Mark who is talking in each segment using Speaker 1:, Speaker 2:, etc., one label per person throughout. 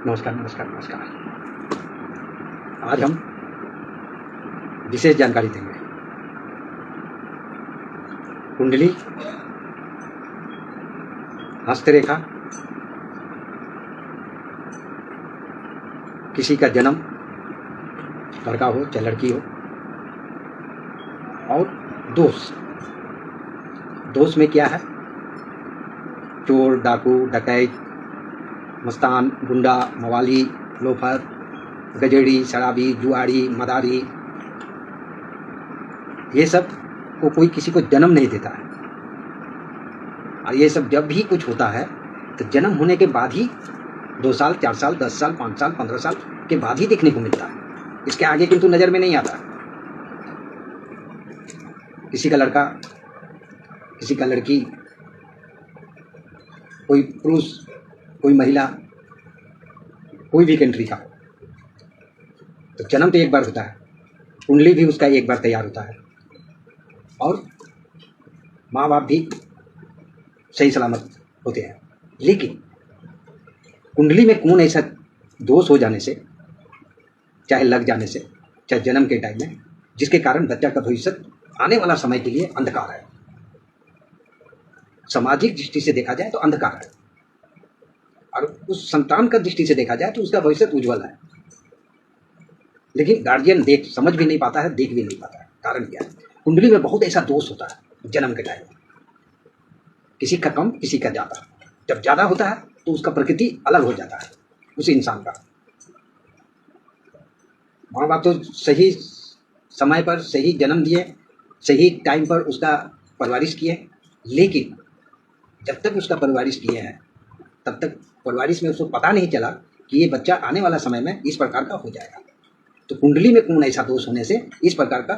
Speaker 1: नमस्कार, नमस्कार, नमस्कार। आज हम विशेष जानकारी देंगे। कुंडली, हस्तरेखा, किसी का जन्म, लड़का हो चाहे लड़की हो, और दोष। दोष में क्या है? चोर, डाकू, डकैत, मस्तान, गुंडा, मवाली, लोफर, गजेड़ी, शराबी, जुआरी, मदारी, ये सब को कोई किसी को जन्म नहीं देता है। और ये सब जब भी कुछ होता है तो जन्म होने के बाद ही 2 साल, 4 साल, 10 साल, 5 साल, 15 साल के बाद ही देखने को मिलता है। इसके आगे किंतु नज़र में नहीं आता। किसी का लड़का, किसी का लड़की, कोई पुरुष, कोई महिला, कोई भी कंट्री का, तो जन्म तो एक बार होता है, कुंडली भी उसका एक बार तैयार होता है, और माँ बाप भी सही सलामत होते हैं। लेकिन कुंडली में कौन ऐसा दोष हो जाने से, चाहे लग जाने से, चाहे जन्म के टाइम में, जिसके कारण बच्चा का भविष्य आने वाला समय के लिए अंधकार है। सामाजिक दृष्टि से देखा जाए तो अंधकार है, और उस संतान का दृष्टि से देखा जाए तो उसका भविष्य उज्जवल है। लेकिन गार्जियन समझ भी नहीं पाता है, देख भी नहीं पाता है। कारण क्या है? कुंडली में बहुत ऐसा दोष होता है जन्म के टाइम में, किसी का कम, किसी का ज़्यादा। जब ज़्यादा होता है तो उसका प्रकृति अलग हो जाता है उस इंसान का। माँ बाप तो सही समय पर सही जन्म दिए, सही टाइम पर उसका परवरिश किए, लेकिन जब तक उसका परवरिश किए हैं तब तक परवरिश में उसको पता नहीं चला कि ये बच्चा आने वाला समय में इस प्रकार का हो जाएगा। तो कुंडली में कौन ऐसा दोष होने से इस प्रकार का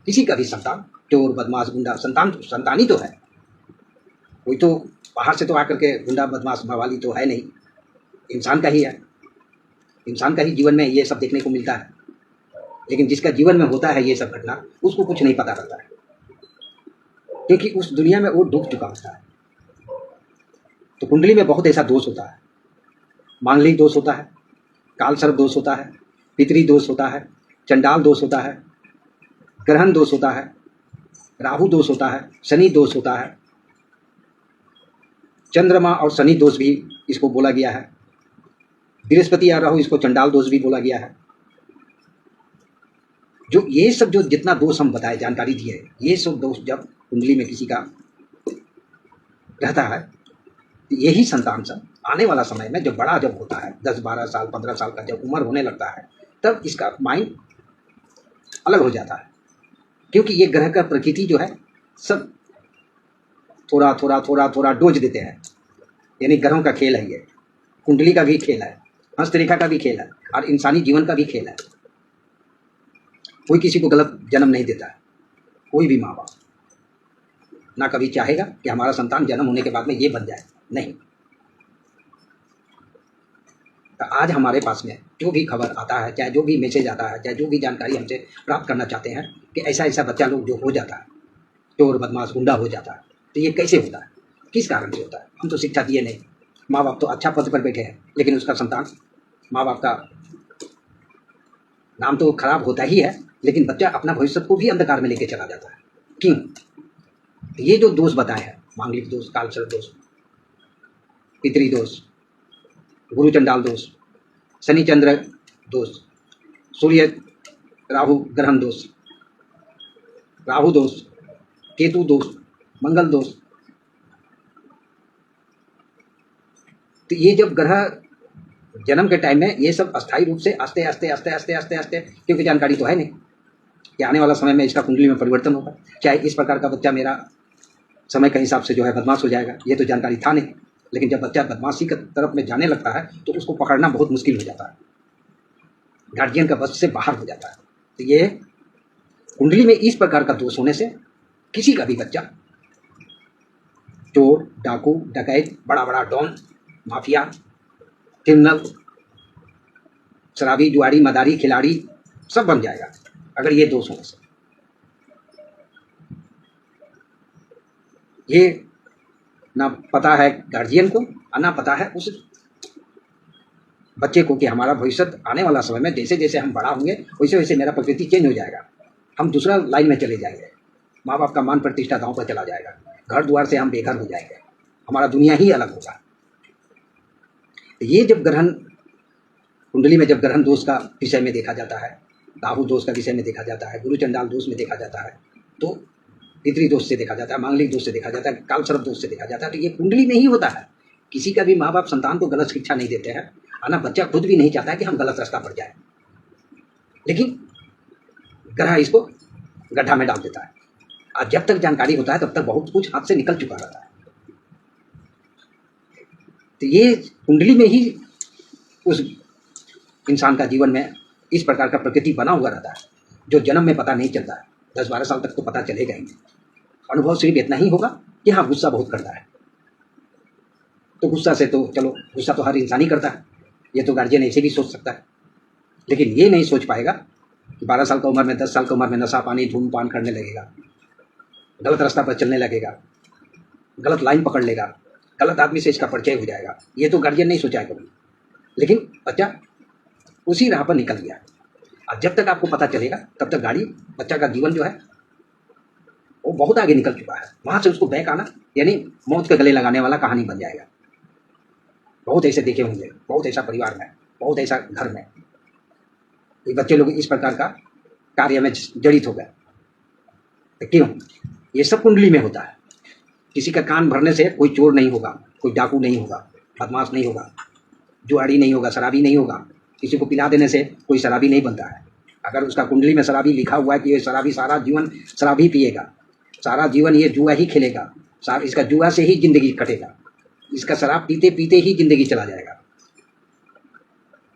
Speaker 1: किसी का भी संतान, चोर, बदमाश, गुंडा, संतान ही तो है, कोई तो बाहर से तो आकर के गुंडा, बदमाश, मवाली तो है नहीं, इंसान का ही है। इंसान का ही जीवन में ये सब देखने को मिलता है। लेकिन जिसका जीवन में होता है ये सब घटना, उसको कुछ नहीं पता रहता है, क्योंकि उस दुनिया में वो डूब चुका होता है। तो कुंडली में बहुत ऐसा दोष होता है। मांगलिक दोष होता है, काल सर्प दोष होता है, पितरी दोष होता है, चंडाल दोष होता है, ग्रहण दोष होता है, राहु दोष होता है, शनि दोष होता है, चंद्रमा और शनि दोष भी इसको बोला गया है। बृहस्पति या राहु, इसको चंडाल दोष भी बोला गया है। जो ये सब जो जितना दोष हम बताए, जानकारी दी है, ये सब दोष जब कुंडली में किसी का रहता है तो यही संतान सब आने वाला समय में जब बड़ा जब होता है, 10, 12 साल, 15 साल का जब उम्र होने लगता है, तब इसका माइंड अलग हो जाता है। क्योंकि ये ग्रह का प्रकृति जो है सब थोड़ा थोड़ा थोड़ा थोड़ा डोज देते हैं। यानी ग्रहों का खेल है ये, कुंडली का भी खेल है, हस्तरेखा का भी खेल है, और इंसानी जीवन का भी खेल है। कोई किसी को गलत जन्म नहीं देता है, कोई भी माँ बाप ना कभी चाहेगा कि हमारा संतान जन्म होने के बाद में ये बन जाए, नहीं। तो आज हमारे पास में जो भी खबर आता है, चाहे जो भी मैसेज आता है, चाहे जो भी जानकारी हमसे प्राप्त करना चाहते हैं कि ऐसा ऐसा बच्चा लोग जो हो जाता है, चोर, बदमाश, गुंडा हो जाता है, तो ये कैसे होता है, किस कारण से होता है? हम तो शिक्षा दिए नहीं, माँ बाप तो अच्छा पद पर बैठे हैं, लेकिन उसका संतान, माँ बाप का नाम तो खराब होता ही है, लेकिन बच्चा अपना भविष्य को भी अंधकार में लेके चला जाता है। क्यों? ये जो दोष बताए हैं, मांगलिक दोष, कालसर्प दोष, पितरी दोष, गुरु चंडाल दोष, शनि चंद्र दोष, सूर्य राहु ग्रहण दोष, राहु दोष, केतु दोष, मंगल दोष, तो ये जब ग्रह जन्म के टाइम में ये सब अस्थायी रूप से आस्ते आस्ते आस्ते आस्ते आस्ते आस्ते, क्योंकि जानकारी तो है नहीं कि आने वाला समय में इसका कुंडली में परिवर्तन होगा, चाहे इस प्रकार का बच्चा मेरा समय के हिसाब से जो है बदमाश हो जाएगा, ये तो जानकारी था नहीं। लेकिन जब बच्चा बदमाशी की तरफ में जाने लगता है तो उसको पकड़ना बहुत मुश्किल हो जाता है, गार्जियन का बस से बाहर हो जाता है। तो ये कुंडली में इस प्रकार का दोष होने से किसी का भी बच्चा, चोर, डाकू, डकैत, बड़ा बड़ा डॉन, माफिया, क्रिमिनल, शराबी, जुआरी, मदारी, खिलाड़ी सब बन जाएगा अगर ये दोष होने से। ये ना पता है गार्जियन को, और ना पता है उस बच्चे को कि हमारा भविष्य आने वाला समय में जैसे जैसे हम बड़ा होंगे वैसे वैसे मेरा प्रकृति चेंज हो जाएगा, हम दूसरा लाइन में चले जाएंगे, माँ बाप का मान प्रतिष्ठा दांव पर चला जाएगा, घर द्वार से हम बेघर हो जाएंगे, हमारा दुनिया ही अलग होगा। ये जब ग्रहण कुंडली में जब ग्रहण दोष का विषय में देखा जाता है, राहु दोष का विषय में देखा जाता है, गुरु चंडाल दोष में देखा जाता है, तो पितृ दोष से देखा जाता है, मांगलिक दोष से देखा जाता है, काल सर्प दोष से देखा जाता है। तो ये कुंडली में ही होता है। किसी का भी माँ बाप संतान को गलत शिक्षा नहीं देते हैं, आना बच्चा खुद भी नहीं चाहता है कि हम गलत रास्ता पर जाए, लेकिन ग्रह इसको गड्ढा में डाल देता है। और जब तक जानकारी होता है तब तक बहुत कुछ हाथ से निकल चुका रहता है। तो ये कुंडली में ही उस इंसान का जीवन में इस प्रकार का प्रकृति बना हुआ रहता है, जो जन्म में पता नहीं चलता है। 10-12 साल तक तो पता चलेगा ही नहीं। अनुभव सिर्फ इतना ही होगा कि हाँ गुस्सा बहुत करता है, तो गुस्सा से तो चलो, गुस्सा तो हर इंसान ही करता है, ये तो गार्जियन ऐसे भी सोच सकता है, लेकिन ये नहीं सोच पाएगा कि 12 साल की उम्र में 10 साल की उम्र में नशा पानी धूमपान करने लगेगा, गलत रास्ता पर चलने लगेगा, गलत लाइन पकड़ लेगा, गलत आदमी से इसका परिचय हो जाएगा। ये तो गार्जियन नहीं सोचा है कभी, लेकिन बच्चा उसी राह पर निकल गया। और जब तक आपको पता चलेगा तब तक गाड़ी बच्चा का जीवन जो है वो बहुत आगे निकल चुका है। वहाँ से उसको बैक आना यानी मौत के गले लगाने वाला कहानी बन जाएगा। बहुत ऐसे देखे होंगे, बहुत ऐसा परिवार में, बहुत ऐसा घर में, ये बच्चे लोग इस प्रकार का कार्य में जड़ित हो गए। तो क्यों? ये सब कुंडली में होता है। किसी का कान भरने से कोई चोर नहीं होगा, कोई डाकू नहीं होगा, बदमाश नहीं होगा, जुआरी नहीं होगा, शराबी नहीं होगा। किसी को पिला देने से कोई शराबी नहीं बनता है। अगर उसका कुंडली में शराबी लिखा हुआ है कि ये शराबी सारा जीवन शराबी पिएगा, सारा जीवन ये जुआ ही खेलेगा, इसका जुआ से ही जिंदगी कटेगा, इसका शराब पीते पीते ही जिंदगी चला जाएगा,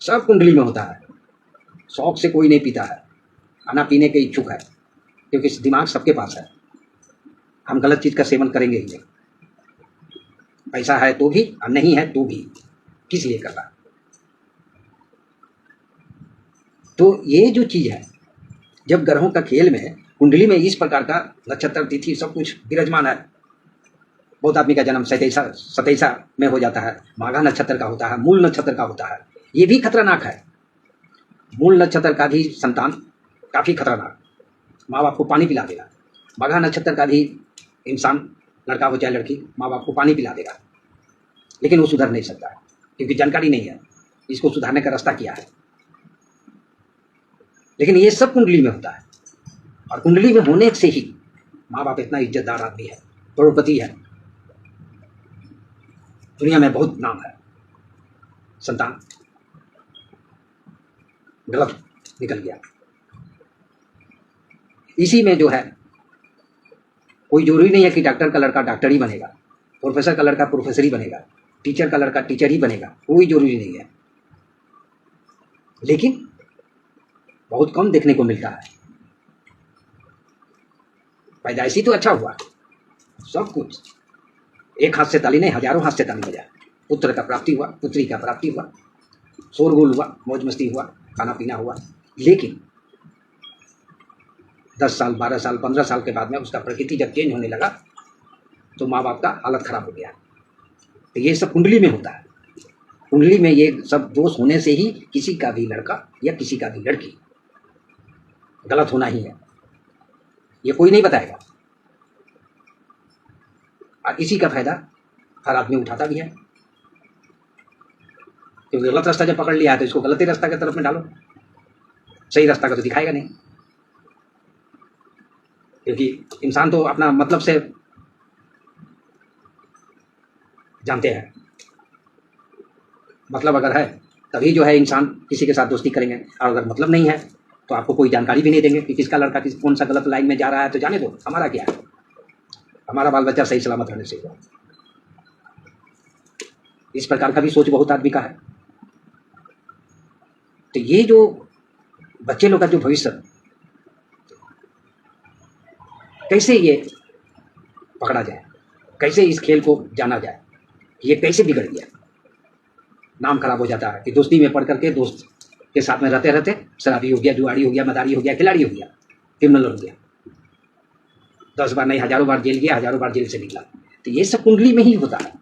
Speaker 1: सब कुंडली में होता है। शौक से कोई नहीं पीता है, खाना पीने के इच्छुक है, क्योंकि दिमाग सबके पास है। हम गलत चीज़ का सेवन करेंगे ही नहीं। पैसा है तो भी और नहीं है तो भी, किस लिए कर रहा? तो ये जो चीज़ है, जब ग्रहों का खेल में कुंडली में इस प्रकार का नक्षत्र तिथि सब कुछ विराजमान है। बहुत आदमी का जन्म सतैसा में हो जाता है, माघा नक्षत्र का होता है, मूल नक्षत्र का होता है। ये भी खतरनाक है। मूल नक्षत्र का भी संतान काफ़ी खतरनाक, माँ बाप को पानी पिला देगा। माघा नक्षत्र का भी इंसान, लड़का हो चाहे लड़की, माँ बाप को पानी पिला देगा, लेकिन वो सुधर नहीं सकता है, क्योंकि जानकारी नहीं है इसको सुधारने का रास्ता क्या है। लेकिन ये सब कुंडली में होता है, और कुंडली में होने से ही माँ बाप इतना इज्जतदार आदमी है, करोड़पति है, दुनिया में बहुत नाम है, संतान गलत निकल गया। इसी में जो है, कोई जरूरी नहीं है कि डॉक्टर का लड़का डॉक्टर ही बनेगा, प्रोफेसर का लड़का प्रोफेसर ही बनेगा, टीचर का लड़का टीचर ही बनेगा, कोई जरूरी नहीं है। लेकिन बहुत कम देखने को मिलता है। पैदाइशी तो अच्छा हुआ, सब कुछ एक हाथ से ताली नहीं, हजारों हाथ से ताली बजाए। पुत्र का प्राप्ति हुआ, पुत्री का प्राप्ति हुआ, शोरगुल हुआ, मौज मस्ती हुआ, खाना पीना हुआ, लेकिन 10 साल 12 साल 15 साल के बाद में उसका प्रकृति जब चेंज होने लगा तो माँ बाप का हालत खराब हो गया। तो ये सब कुंडली में होता है। कुंडली में ये सब दोष होने से ही किसी का भी लड़का या किसी का भी लड़की गलत होना ही है, ये कोई नहीं बताएगा। और इसी का फायदा हर आदमी उठाता भी है, क्योंकि गलत रास्ता जब पकड़ लिया है तो इसको गलत ही रास्ता की तरफ में डालो, सही रास्ता का तो दिखाएगा नहीं। क्योंकि इंसान तो अपना मतलब से जानते हैं, मतलब अगर है तभी जो है इंसान किसी के साथ दोस्ती करेंगे, और अगर मतलब नहीं है तो आपको कोई जानकारी भी नहीं देंगे कि किसका लड़का कौन सा गलत लाइन में जा रहा है। तो जाने दो, हमारा क्या है, हमारा बाल बच्चा सही सलामत रहने से। इस प्रकार का भी सोच बहुत आदमी का है। तो ये जो बच्चे लोग का जो भविष्य, कैसे ये पकड़ा जाए, कैसे इस खेल को जाना जाए, ये कैसे बिगड़ गया। नाम खराब हो जाता है कि दोस्ती में पढ़ करके दोस्त के साथ में रहते रहते शराबी हो गया, जुआरी हो गया, मदारी हो गया, खिलाड़ी हो गया, क्रिमिनल हो गया, 10 बार नहीं हजारों बार जेल गया, हजारों बार जेल से निकला। तो ये सब कुंडली में ही होता है।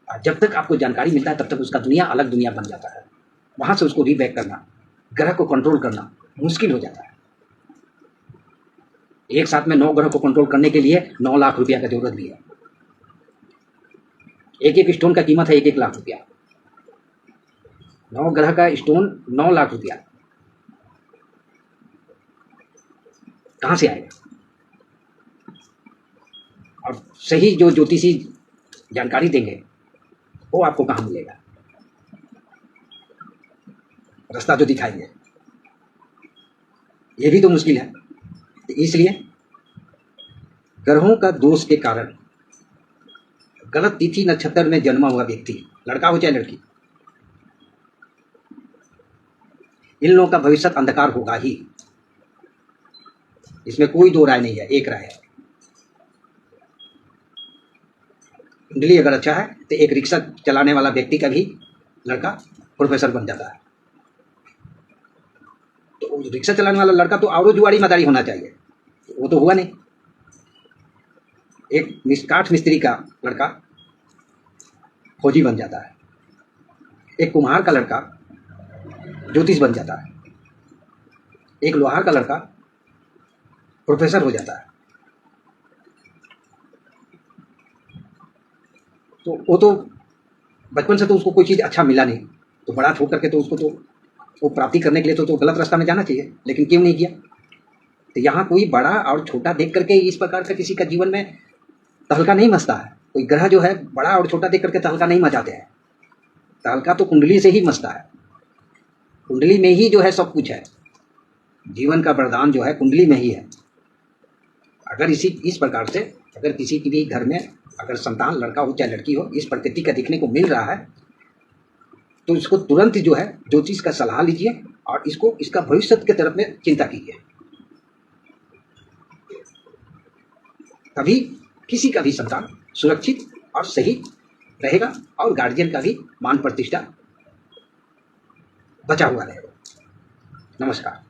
Speaker 1: और जब तक आपको जानकारी मिलता है तब तक उसका दुनिया अलग दुनिया बन जाता है। वहाँ से उसको रीबैक करना, ग्रह को कंट्रोल करना मुश्किल हो जाता है। एक साथ में 9 ग्रह को कंट्रोल करने के लिए 9 लाख रुपया का जरूरत भी है। एक एक स्टोन का कीमत है 1-1 लाख रुपया। 9 ग्रह का स्टोन 9 लाख रुपया कहाँ से आएगा? और सही जो ज्योतिषी जानकारी देंगे वो आपको कहाँ मिलेगा? रास्ता जो दिखाएंगे ये भी तो मुश्किल है। तो इसलिए ग्रहों का दोष के कारण गलत तिथि नक्षत्र में जन्मा हुआ व्यक्ति, लड़का हो चाहे लड़की, इन लोगों का भविष्य अंधकार होगा ही। इसमें कोई दो राय नहीं है, एक राय है। कुंडली अगर अच्छा है तो एक रिक्शा चलाने वाला व्यक्ति का भी लड़का प्रोफेसर बन जाता है। तो रिक्शा चलाने वाला लड़का तो और जुआड़ी मदारी होना चाहिए, वो तो हुआ नहीं। एक काठ मिस्त्री का लड़का फौजी बन जाता है, एक कुम्हार का लड़का ज्योतिष बन जाता है, एक लोहार का लड़का प्रोफेसर हो जाता है। तो वो तो बचपन से तो उसको कोई चीज़ अच्छा मिला नहीं, तो बड़ा छोड़ करके तो उसको तो वो प्राप्ति करने के लिए तो गलत रास्ता में जाना चाहिए, लेकिन क्यों नहीं किया? तो यहाँ कोई बड़ा और छोटा देख करके इस प्रकार का किसी का जीवन में तहलका नहीं मचता है। कोई ग्रह जो है बड़ा और छोटा देख करके तहलका नहीं मचाते हैं। तहलका तो कुंडली से ही मचता है। कुंडली में ही जो है सब कुछ है। जीवन का वरदान जो है कुंडली में ही है। अगर इस प्रकार से अगर किसी की भी घर में अगर संतान लड़का हो चाहे लड़की हो इस प्रकृति का दिखने को मिल रहा है तो इसको तुरंत जो है ज्योतिष का सलाह लीजिए और इसको इसका भविष्य के तरफ में चिंता कीजिए। तभी किसी का भी संतान सुरक्षित और सही रहेगा और गार्जियन का भी मान प्रतिष्ठा बचा हुआ रहेगा। नमस्कार।